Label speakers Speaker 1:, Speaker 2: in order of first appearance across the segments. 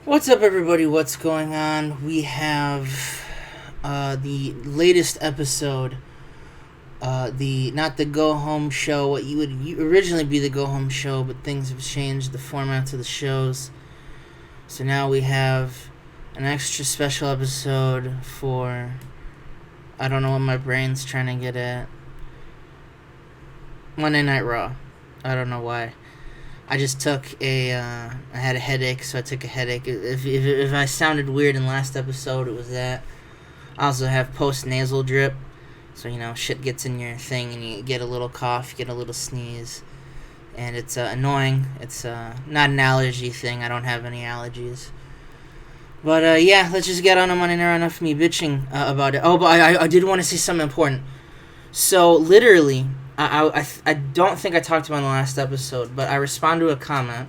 Speaker 1: What's up, everybody? What's going on? We have the latest episode. The not the go home show. What you would originally be the go home show, but things have changed the format of the shows. So now we have an extra special episode for. I don't know what my brain's trying to get at. Monday Night Raw. I don't know why. I just took I had a headache, so I took a headache. If I sounded weird in last episode, it was that. I also have post-nasal drip, so, shit gets in your thing and you get a little cough, you get a little sneeze. And it's annoying. It's not an allergy thing. I don't have any allergies. But, yeah, let's just get on to Monday Night Raw. Enough of me bitching about it. Oh, but I did want to say something important. So, literally, I don't think I talked about in the last episode, but I responded to a comment,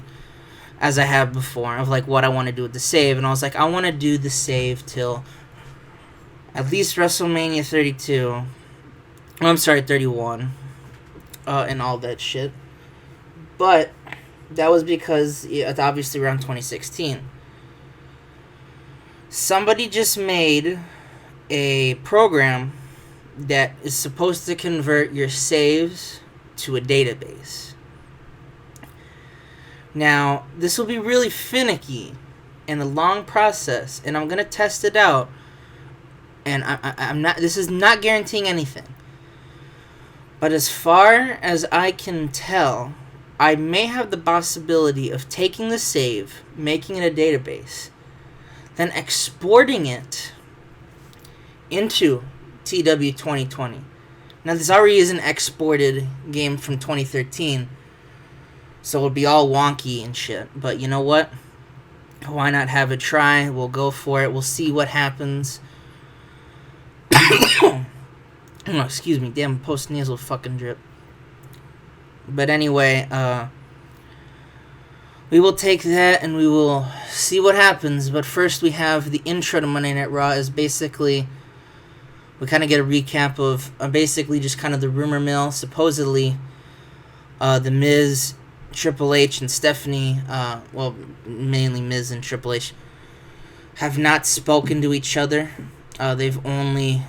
Speaker 1: as I have before, of like what I want to do with the save, and I was like, I want to do the save till at least WrestleMania 32. Oh, I'm sorry, 31, and all that shit. But that was because it's obviously around 2016. Somebody just made a program that is supposed to convert your saves to a database. Now, this will be really finicky and a long process, and I'm gonna test it out. And I'm not. This is not guaranteeing anything. But as far as I can tell, I may have the possibility of taking the save, making it a database, then exporting it into TEW 2020. Now, this already is an exported game from 2013, so it'll be all wonky and shit. But you know what? Why not have a try? We'll go for it. We'll see what happens. Oh, excuse me. Damn, post-nasal fucking drip. But anyway, we will take that and we will see what happens. But first, we have the intro to Monday Night Raw. Is basically... we kind of get a recap of basically just kind of the rumor mill. Supposedly, The Miz, Triple H, and Stephanie, well, mainly Miz and Triple H, have not spoken to each other. They've only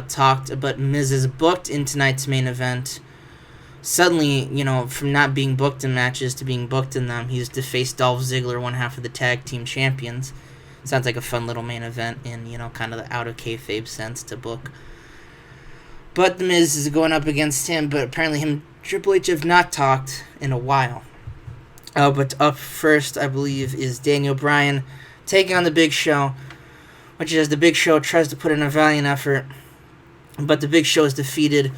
Speaker 1: talked, but Miz is booked in tonight's main event. Suddenly, from not being booked in matches to being booked in them, he's to face Dolph Ziggler, one half of the tag team champions. Sounds like a fun little main event in, kind of the out of kayfabe sense to book. But The Miz is going up against him, but apparently him and Triple H have not talked in a while. But up first, I believe, is Daniel Bryan taking on The Big Show, which is the Big Show tries to put in a valiant effort, but The Big Show is defeated,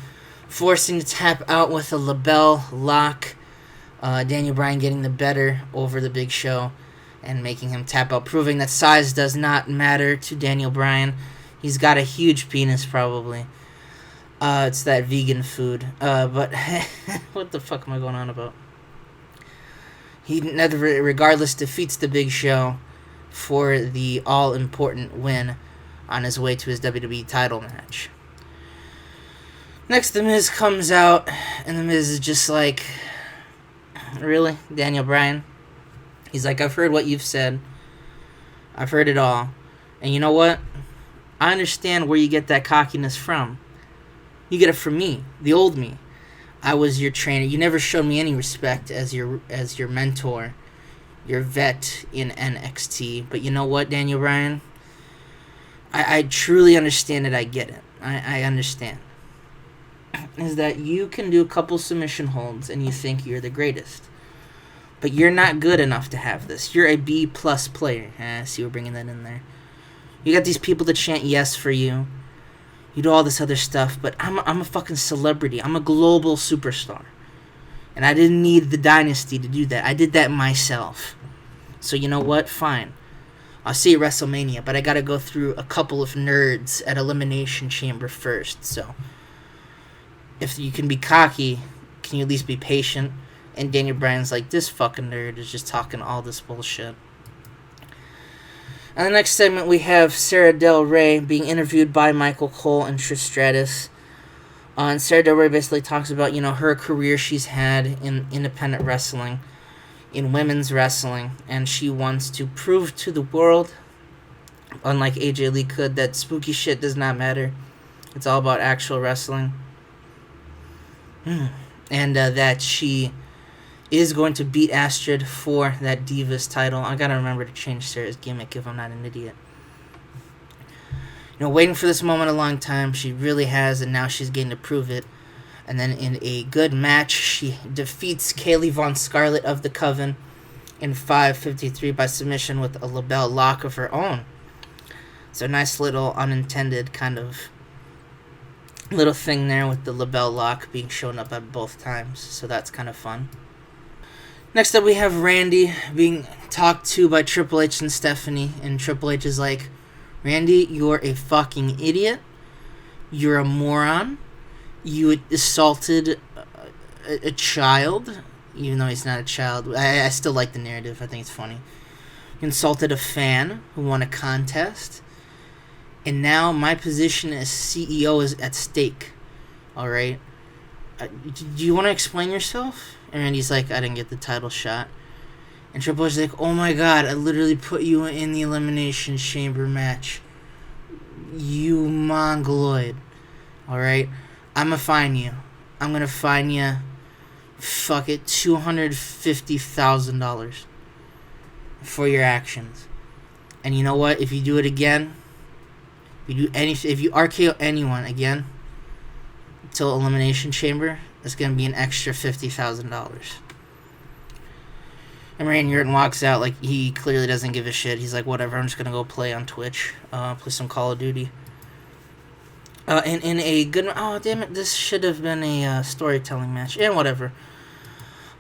Speaker 1: forcing to tap out with a LeBell lock. Daniel Bryan getting the better over The Big Show and making him tap out, proving that size does not matter to Daniel Bryan. He's got a huge penis, probably. It's that vegan food. But what the fuck am I going on about? He, regardless, defeats The Big Show for the all-important win on his way to his WWE title match. Next, The Miz comes out, and The Miz is just like, really? Daniel Bryan? He's like, I've heard what you've said. I've heard it all. And you know what? I understand where you get that cockiness from. You get it from me, the old me. I was your trainer. You never showed me any respect as your mentor, your vet in NXT. But you know what, Daniel Bryan? I truly understand it. I get it. I understand. Is that you can do a couple submission holds and you think you're the greatest. But you're not good enough to have this. You're a B+ player. I see we're bringing that in there. You got these people that chant yes for you. You do all this other stuff, but I'm a fucking celebrity. I'm a global superstar. And I didn't need the dynasty to do that. I did that myself. So you know what? Fine. I'll see you at WrestleMania, but I gotta go through a couple of nerds at Elimination Chamber first. So if you can be cocky, can you at least be patient? And Daniel Bryan's like, this fucking nerd is just talking all this bullshit. And the next segment, we have Sarah Del Rey being interviewed by Michael Cole and Trish Stratus. And Sarah Del Rey basically talks about, her career she's had in independent wrestling. in women's wrestling, and she wants to prove to the world, unlike AJ Lee could, that spooky shit does not matter. It's all about actual wrestling. And that she is going to beat Astrid for that Divas title. I gotta remember to change Sarah's gimmick if I'm not an idiot. Waiting for this moment a long time. She really has, and now she's getting to prove it. And then in a good match, she defeats Kaylee Von Scarlett of the Coven in 5:53 by submission with a label lock of her own. So nice little unintended kind of little thing there with the label lock being shown up at both times. So that's kind of fun. Next up, we have Randy being talked to by Triple H and Stephanie. And Triple H is like, Randy, you're a fucking idiot. You're a moron. You assaulted a child, even though he's not a child. I still like the narrative. I think it's funny. You insulted a fan who won a contest. And now my position as CEO is at stake. Alright? Do you want to explain yourself? And Randy's like, I didn't get the title shot. And Triple H is like, oh my god, I literally put you in the Elimination Chamber match. You mongoloid. Alright? I'm gonna fine you. I'm gonna fine you, fuck it, $250,000 for your actions. And you know what? If you do it again, if you RKO anyone again till Elimination Chamber, it's gonna be an extra $50,000. And Randy Orton walks out like he clearly doesn't give a shit. He's like, whatever, I'm just gonna go play on Twitch, play some Call of Duty. In a good... Oh, damn it, this should have been a storytelling match. And whatever.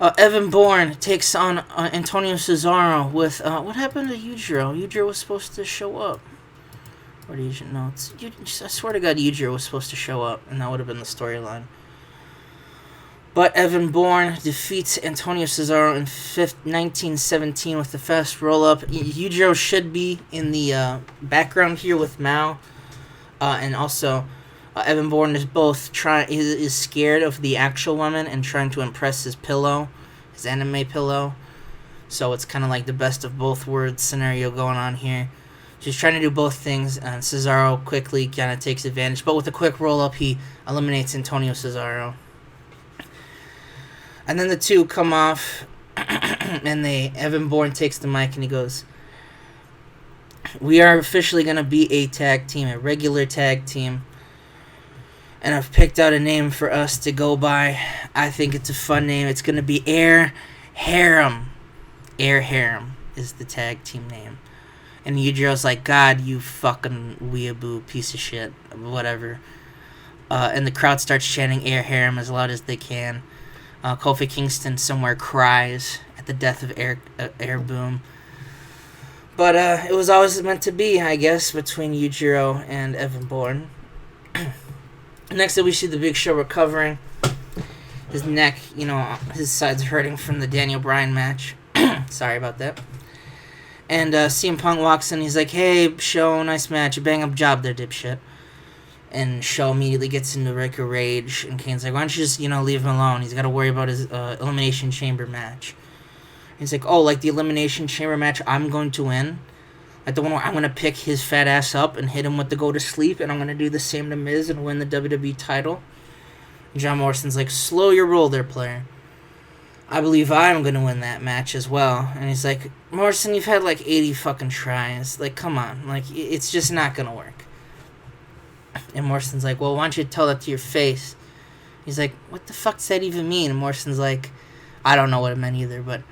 Speaker 1: Evan Bourne takes on Antonio Cesaro with... what happened to Yujiro? Yujiro was supposed to show up. Where do you know? I swear to God, Yujiro was supposed to show up, and that would have been the storyline. But Evan Bourne defeats Antonio Cesaro in 1917 with the fast roll-up. Yujiro should be in the background here with Mao. And also, Evan Bourne is is scared of the actual woman and trying to impress his pillow, his anime pillow. So it's kind of like the best of both worlds scenario going on here. She's trying to do both things, and Cesaro quickly kind of takes advantage. But with a quick roll-up, he eliminates Antonio Cesaro. And then the two come off, and Evan Bourne takes the mic and he goes, we are officially going to be a tag team, a regular tag team. And I've picked out a name for us to go by. I think it's a fun name. It's going to be Harem. Harem is the tag team name. And Yujiro's like, God, you fucking weeaboo piece of shit. Whatever. And the crowd starts chanting Harem as loud as they can. Kofi Kingston somewhere cries at the death of Air Boom. But it was always meant to be, I guess, between Yujiro and Evan Bourne. Next up, we see the Big Show recovering. His neck, his side's hurting from the Daniel Bryan match. Sorry about that. And CM Punk walks in. He's like, hey, Show, nice match. Bang up job there, dipshit. And Show immediately gets into a rage. And Kane's like, why don't you just, leave him alone? He's got to worry about his Elimination Chamber match. He's like, oh, like the Elimination Chamber match I'm going to win? Like the one where I'm going to pick his fat ass up and hit him with the go to sleep, and I'm going to do the same to Miz and win the WWE title? John Morrison's like, slow your roll there, player. I believe I'm going to win that match as well. And he's like, Morrison, you've had like 80 fucking tries. Like, come on. Like, it's just not going to work. And Morrison's like, well, why don't you tell that to your face? He's like, what the fuck does that even mean? And Morrison's like, I don't know what it meant either, but...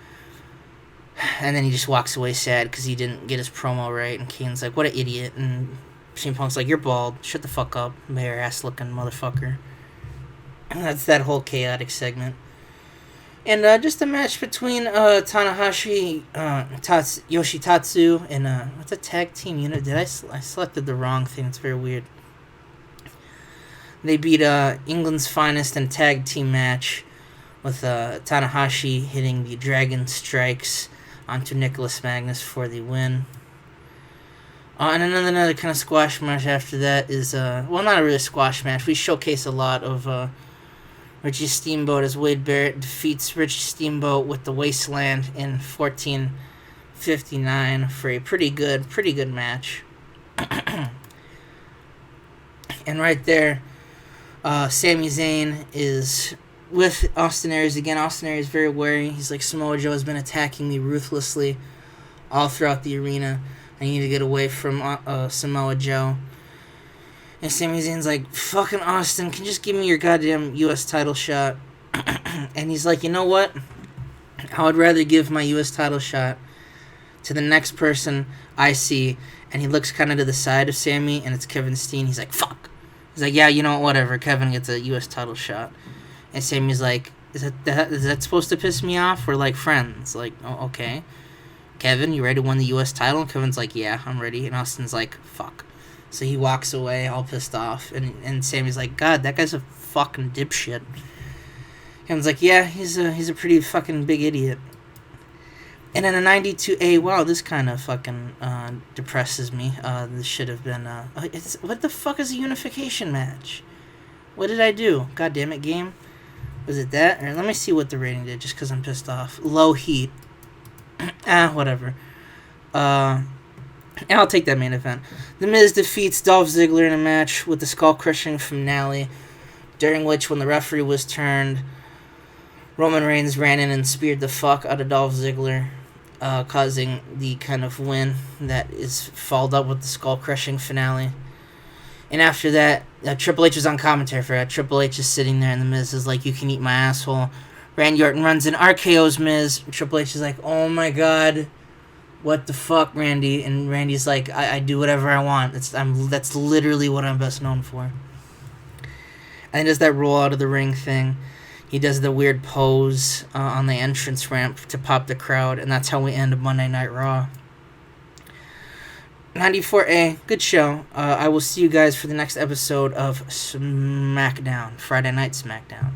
Speaker 1: And then he just walks away sad because he didn't get his promo right. And Kane's like, what an idiot. And CM Punk's like, you're bald. Shut the fuck up, bare-ass-looking motherfucker. And that's that whole chaotic segment. And just a match between Tanahashi, Yoshitatsu, and what's a tag team unit? I selected the wrong thing. It's very weird. They beat England's Finest in a tag team match with Tanahashi hitting the Dragon Strikes onto Nicholas Magnus for the win. And another kind of squash match after that is, well, not a really squash match. We showcase a lot of Richie Steamboat as Wade Barrett defeats Richie Steamboat with the Wasteland in 14:59 for a pretty good match. And right there, Sami Zayn is with Austin Aries again. Austin Aries is very wary. He's like, Samoa Joe has been attacking me ruthlessly all throughout the arena. I need to get away from Samoa Joe. And Sami Zayn's like, fucking Austin, can you just give me your goddamn U.S. title shot? And he's like, you know what? I would rather give my U.S. title shot to the next person I see. And he looks kind of to the side of Sami, and it's Kevin Steen. He's like, fuck. He's like, yeah, you know what, whatever. Kevin gets a U.S. title shot. And Sami's like, is that supposed to piss me off? We're like friends. Like, oh, okay. Kevin, you ready to win the U.S. title? And Kevin's like, yeah, I'm ready. And Austin's like, fuck. So he walks away all pissed off. And Sami's like, God, that guy's a fucking dipshit. Kevin's like, yeah, he's a pretty fucking big idiot. And in a 92A, wow, this kind of fucking depresses me. This should have been... what the fuck is a unification match? What did I do? God damn it, game. Was it that? Or let me see what the rating did, just because I'm pissed off. Low heat. Whatever. And I'll take that main event. The Miz defeats Dolph Ziggler in a match with the skull-crushing finale, during which, when the referee was turned, Roman Reigns ran in and speared the fuck out of Dolph Ziggler, causing the kind of win that is followed up with the skull-crushing finale. And after that, Triple H was on commentary for that. Triple H is sitting there, and the Miz is like, you can eat my asshole. Randy Orton runs in, RKO's Miz. Triple H is like, oh my god, what the fuck, Randy? And Randy's like, I do whatever I want. That's literally what I'm best known for. And he does that roll out of the ring thing. He does the weird pose on the entrance ramp to pop the crowd, and that's how we end Monday Night Raw. 94A, good show. I will see you guys for the next episode of SmackDown, Friday Night SmackDown.